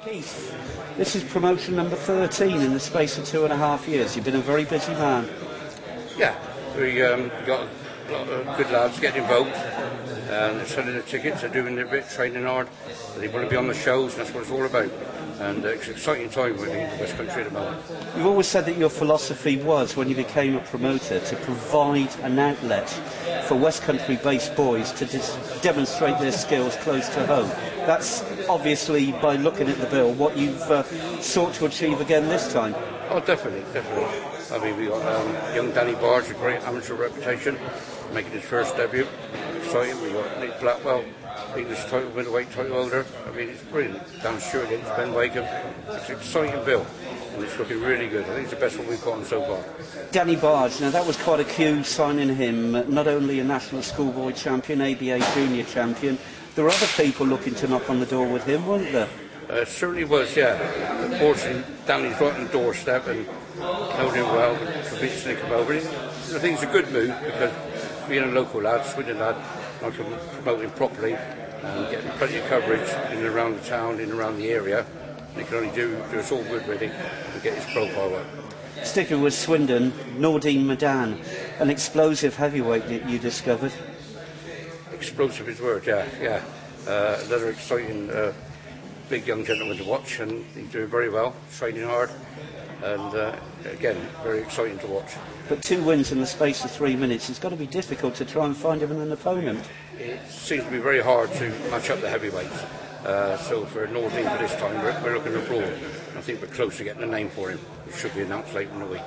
Keith, this is promotion number 13 in the space of 2.5 years. You've been a very busy man. Yeah, we got a lot of good lads getting involved, and they're selling the tickets, they're doing their bit, training hard, they want to be on the shows, and that's what it's all about. And it's an exciting time really in the West Country at the moment. You've always said that your philosophy was, when you became a promoter, to provide an outlet for West Country based boys to demonstrate their skills close to home. That's obviously, by looking at the bill, what you've sought to achieve again this time. Oh, definitely. I mean, we got young Bharj, a great amateur reputation, making his first debut. Exciting. We got Blackwell, English title, middleweight title holder. I mean, it's brilliant. Dan Stewart against Ben Wakeham. It's an exciting bill, and it's looking really good. I think it's the best one we've gotten so far. Bharj, now that was quite a coup signing him, not only a national schoolboy champion, ABA junior champion. There were other people looking to knock on the door with him, weren't there? Certainly was, yeah. Unfortunately, Danny's right on the doorstep and held him well, convincing to come over. I think it's a good move because being a local lad, Swindon lad, I can promote him properly and getting plenty of coverage in and around the town, in and around the area. And he can only do us all good really and get his profile up. Sticking with Swindon, Nordine Madan, an explosive heavyweight that you discovered. Explosive is the word, yeah. Another exciting big young gentleman to watch, and he's doing very well, training hard, and again, very exciting to watch. But 2 wins in the space of 3 minutes, it's got to be difficult to try and find him an opponent. It seems to be very hard to match up the heavyweights, so for Nordine for this time, we're looking abroad. I think we're close to getting a name for him. It should be announced later in the week.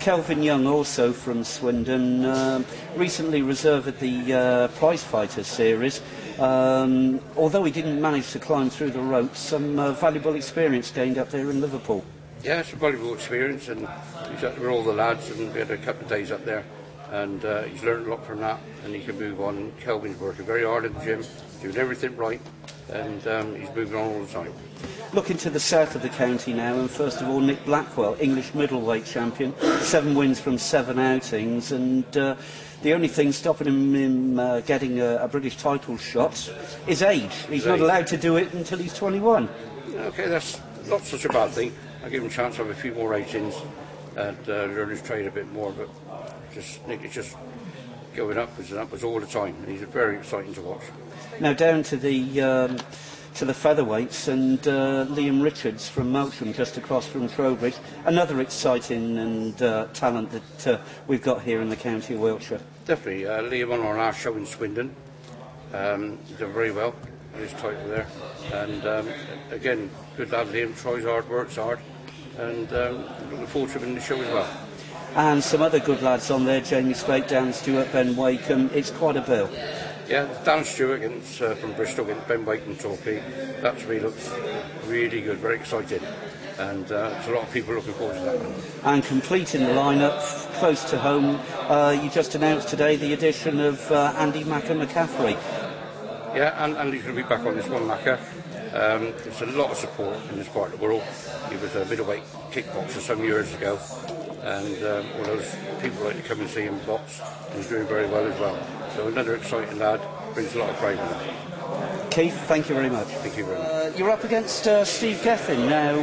Kelvin Young, also from Swindon, recently reserved at the Prize Fighters series. Although he didn't manage to climb through the ropes, some valuable experience gained up there in Liverpool. Yeah, it's a valuable experience, and he's up with all the lads, and we had a couple of days up there, and he's learned a lot from that, and he can move on. Kelvin's working very hard at the gym, doing everything right, and he's moving on all the time. Looking to the south of the county now, and first of all, Nick Blackwell, English middleweight champion, 7 wins from 7 outings, and the only thing stopping him getting a British title shot is age. He's not allowed to do it until he's 21. Okay, that's not such a bad thing. I'll give him a chance to have a few more ratings and learn his trade a bit more, but Nick is just going upwards and upwards all the time, and he's very exciting to watch. Now down to the featherweights, and Liam Richards from Melksham, just across from Trowbridge, another exciting and talent that we've got here in the county of Wiltshire. Definitely, Liam on our last show in Swindon, he's done very well with his title there, and again, good lad Liam, tries hard, works hard, and looking forward to him in the show as well. And some other good lads on there, Jamie Speight, Dan Stewart, Ben Wakeham. It's quite a bill. Yeah, Dan Stewart against, from Bristol against Ben Wakeham Torquay. That to me looks really good, very exciting, and there's a lot of people looking forward to that one. And completing the lineup close to home, you just announced today the addition of Andy McCaffrey. Yeah, and Andy's going to be back on this one, Macca. There's a lot of support in this part of the world. He was a middleweight kickboxer some years ago, and all those people like to come and see him box, and he's doing very well as well. So another exciting lad, brings a lot of pride with him. Keith, thank you very much. Thank you very much. You're up against Steve Gethin. Now,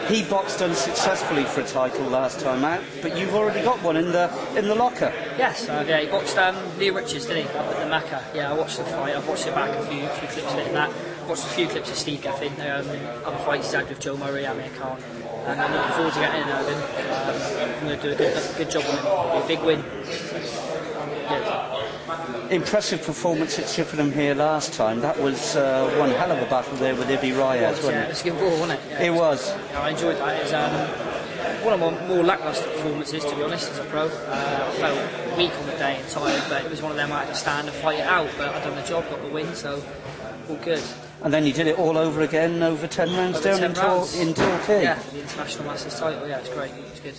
he boxed unsuccessfully for a title last time out, but you've already got one in the locker. Yes, yeah, he boxed Liam Richards, didn't he, up at the Macca. Yeah, I watched the fight. I've watched it back, a few clips of it and that. Watched a few clips of Steve Gethin, other fights he's had with Joe Murray, Amir Khan, and I'm looking forward to getting in there with him. I'm going to do a good job with him. It'll be a big win. Yeah. Impressive performance at Chippenham here last time. That was one hell of a battle there with Ibi Reyes, wasn't it? It was a good ball, wasn't it? Yeah, it was. Yeah, I enjoyed that. It was one of my more lacklustre performances, to be honest, as a pro. I felt weak on the day and tired, but it was one of them I had to stand and fight it out. But I'd done the job, got the win, so all good. And then you did it all over again, over 10 rounds down in Torquay. Yeah, for the International Masters title. Yeah, it's great. It's good.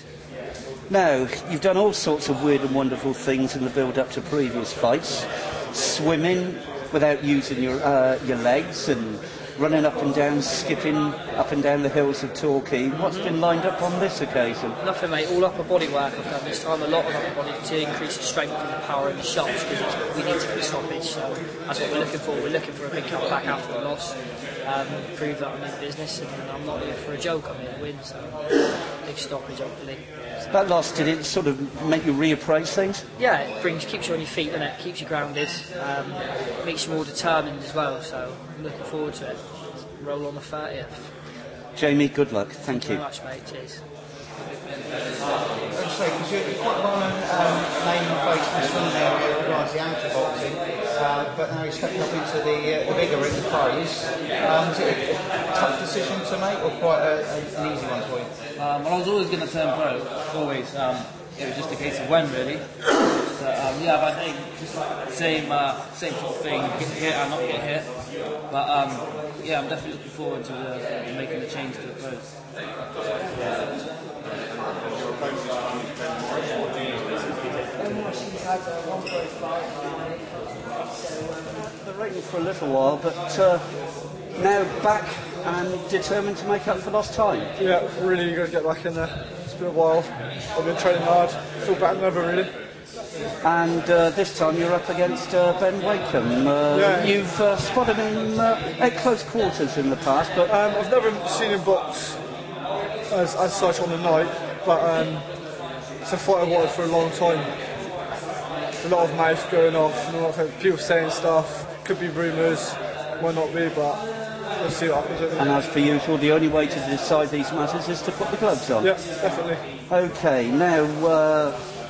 Now, you've done all sorts of weird and wonderful things in the build-up to previous fights. Swimming without using your legs, and running up and down, skipping up and down the hills of Torquay. What's been lined up on this occasion? Nothing, mate. All upper body work I've done this time. A lot of upper body to increase the strength and the power in the shots, because we need to get stoppage. So that's what we're looking for. We're looking for a big comeback after the loss. Prove that I'm in business, and I'm not here for a joke. I'm here to win. So big stoppage, hopefully. That loss, did it sort of make you reappraise things? Yeah, it keeps you on your feet, and it keeps you grounded. Makes you more determined as well. So I'm looking forward to it. Roll on the 30th. Jamie, good luck. Thank you. Very much, mate. Cheers. Because you're quite well known name and face in the swimming area as well as the amateur boxing, but now you're stepping up into the bigger ring, the pros. Is it a tough decision to make, or quite an easy one for you? Well, I was always going to turn pro, always. It was just a case of when, really. But yeah, but I think same sort of thing, get hit and not get hit. But yeah, I'm definitely looking forward to making the change to the pros. The rating for a little while, but now back and determined to make up for lost time. Yeah, really good to get back in there. It's been a while. I've been training hard. Feel better than ever, really. And this time you're up against Ben Wakeham. Yeah. You've spotted him at close quarters in the past, but I've never seen him box as such on the night, but it's a fight I've wanted for a long time. A lot of mouth going off, and a lot of people saying stuff. Could be rumours, might not be, but we'll see what happens. and as per usual, the only way to decide these matters is to put the gloves on. Yeah, definitely. Okay, now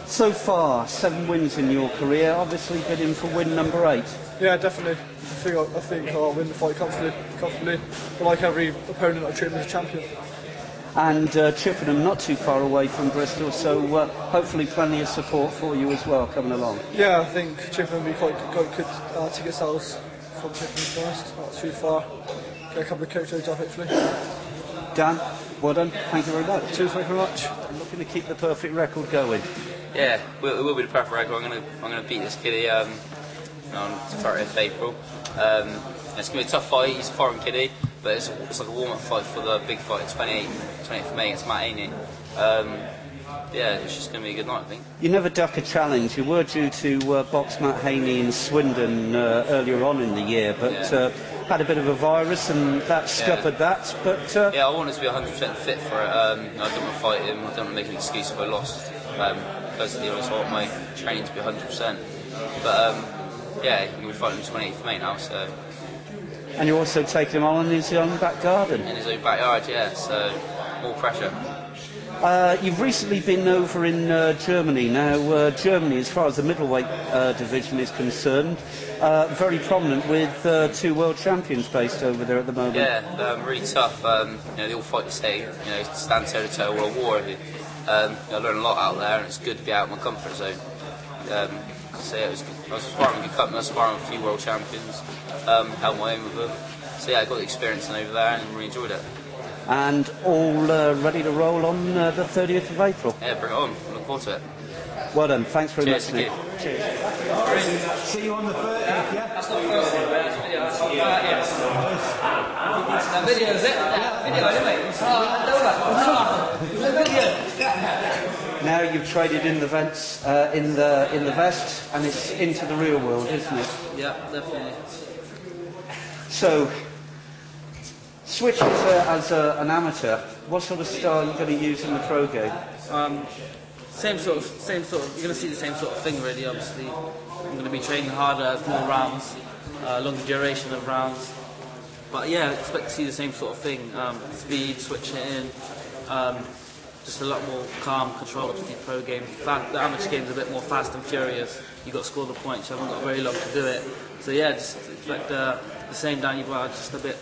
so far 7 wins in your career, obviously bidding for win number 8. Yeah, definitely. I think I'll win the fight comfortably. But like every opponent, I treat him as a champion. And Chippenham not too far away from Bristol, so hopefully plenty of support for you as well coming along. Yeah, I think Chippenham will be quite good ticket sales from Chippenham first, not too far. Get a couple of coach jobs hopefully. Dan, well done, thank you very much. Cheers, thank you very much. I'm looking to keep the perfect record going. Yeah, it will be the perfect record. I'm gonna beat this kiddie on 30th April. It's gonna be a tough fight. He's a foreign kiddie, but it's like a warm-up fight for the big fight, 28th of May against Matt Haney. Yeah, it's just going to be a good night, I think. You never duck a challenge. You were due to box Matt Haney in Swindon earlier on in the year, but had a bit of a virus and that scuppered that. But yeah, I wanted to be 100% fit for it. I didn't want to fight him. I didn't want to make an excuse if I lost. Personally, I want my training to be 100%. But yeah, I'm going to be fighting 28th of May now, so. And you're also taking him on in his own back garden. In his own backyard, yeah, so more pressure. You've recently been over in Germany. Now, Germany, as far as the middleweight division is concerned, very prominent with 2 world champions based over there at the moment. Yeah, really tough. They all fight the same. Stand toe to toe, world war. I learned a lot out there, and it's good to be out of my comfort zone. So yeah, it was good. I was sparring with good company. I was sparring with a few world champions. Held my own with them. So yeah, I got the experience over there and really enjoyed it. And all ready to roll on the 30th of April. Yeah, bring it on. I look forward to it. Well done. Thanks very Cheers, much, Nick. Cheers. See you on the 30th, yeah? That's not first one, that's video. That's not yes. That video, is it? Yeah, video, anyway. Now you've traded in the vents, in the vest, and it's into the real world, isn't it? Yeah, definitely. So, switching to as an amateur, what sort of style are you going to use in the pro game? Same sort of. You're going to see the same sort of thing, really. Obviously, I'm going to be training harder, more rounds, longer duration of rounds. But yeah, I expect to see the same sort of thing. Speed, switching it in, just a lot more calm control of the pro game. The amateur game is a bit more fast and furious. You've got to score the points. You haven't got very long to do it. So yeah, just expect the same down your bar, just a bit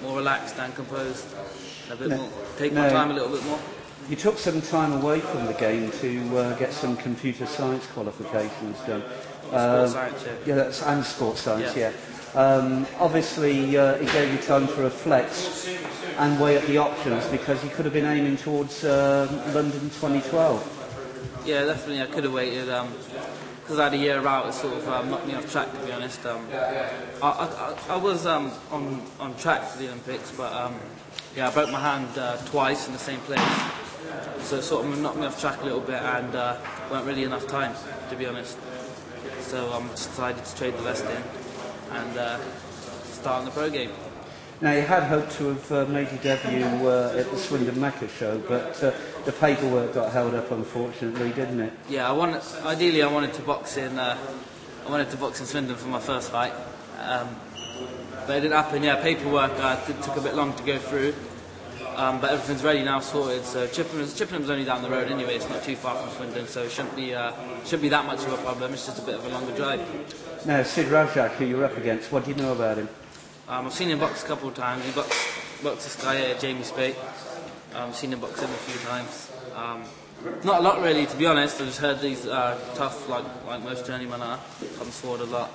more relaxed and composed. A bit more. Take my time a little bit more. You took some time away from the game to get some computer science qualifications done. Sports science, yeah. That's and sports science, yeah. Obviously, it gave you time to reflect and weigh up the options because you could have been aiming towards London 2012. Yeah, definitely. I could have waited. because I had a year out, it sort of knocked me off track, to be honest. I was on track for the Olympics, but yeah, I broke my hand twice in the same place, so it sort of knocked me off track a little bit, and weren't really enough time, to be honest. So I decided to trade the vest in and start on the pro game. Now, you had hoped to have made your debut at the Swindon Mecca show, but the paperwork got held up, unfortunately, didn't it? Yeah, ideally I wanted to box in Swindon for my first fight, but it didn't happen. Yeah, paperwork took a bit long to go through, but everything's ready now, sorted. So Chippenham's only down the road anyway; it's not too far from Swindon, so it shouldn't be that much of a problem. It's just a bit of a longer drive. Now, Sid Rajak, who you're up against, what do you know about him? I've seen him box a couple of times. He boxed this guy here, Jamie Speight. I've seen him box him a few times. Not a lot really, to be honest. I've just heard these tough, like most journeymen are. Comes forward a lot.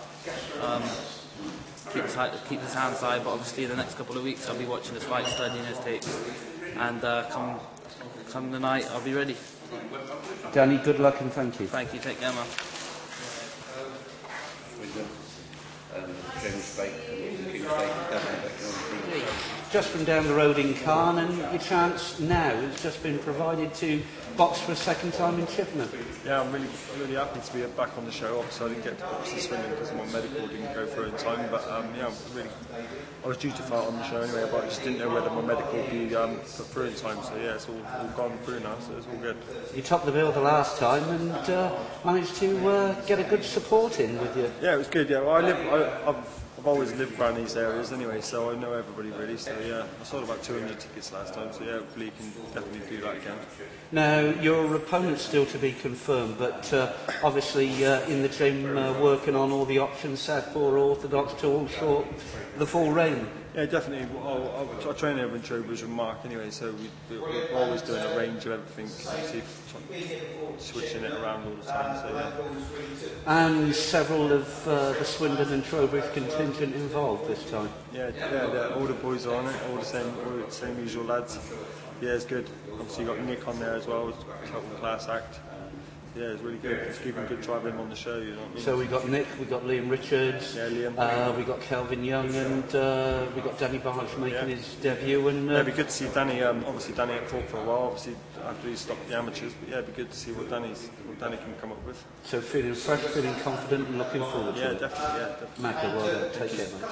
Keep his hands high, but obviously in the next couple of weeks I'll be watching his fight, studying his tapes, and come the night I'll be ready. Danny, good luck and thank you. Thank you. Take care, man. Just from down the road in Caen, and your chance now has just been provided to box for a second time in Chippenham. Yeah, I'm really happy to be back on the show. Obviously, I didn't get to box this Swindon because my medical didn't go through in time. But yeah, I was due to fight on the show anyway, but I just didn't know whether my medical would be put through in time. So yeah, it's all gone through now, so it's all good. You topped the bill the last time and managed to get a good support in with you. Yeah, it was good. Yeah, well, I've always lived around these areas anyway, so I know everybody really. So yeah, I sold about 200 tickets last time, so yeah, hopefully you can definitely do that again. Now, your opponent's still to be confirmed, but obviously in the gym working on all the options, Southpaw, Orthodox, to all sort the full range. Yeah, definitely. I train over in Trowbridge with Mark anyway, so we're always doing a range of everything, switching it around all the time. So yeah. And several of the Swindon and Trowbridge contingent involved this time. Yeah, all the boys are on it, all the same usual lads. Yeah, it's good. Obviously, you got Nick on there as well, it's a total class act. Yeah, it's really good. It's giving good try him on the show, you know what I mean? So we got Nick, we got Liam Richards, yeah, Liam. We got Kelvin Young, and we got Danny Bharj making his debut. And yeah, it'd be good to see Danny. Obviously, Danny had fought for a while. Obviously, after he stopped the amateurs, but yeah, it'd be good to see what Danny can come up with. So feeling fresh, feeling confident, and looking forward to it. Yeah, definitely. Macca, well done. Take care, mate.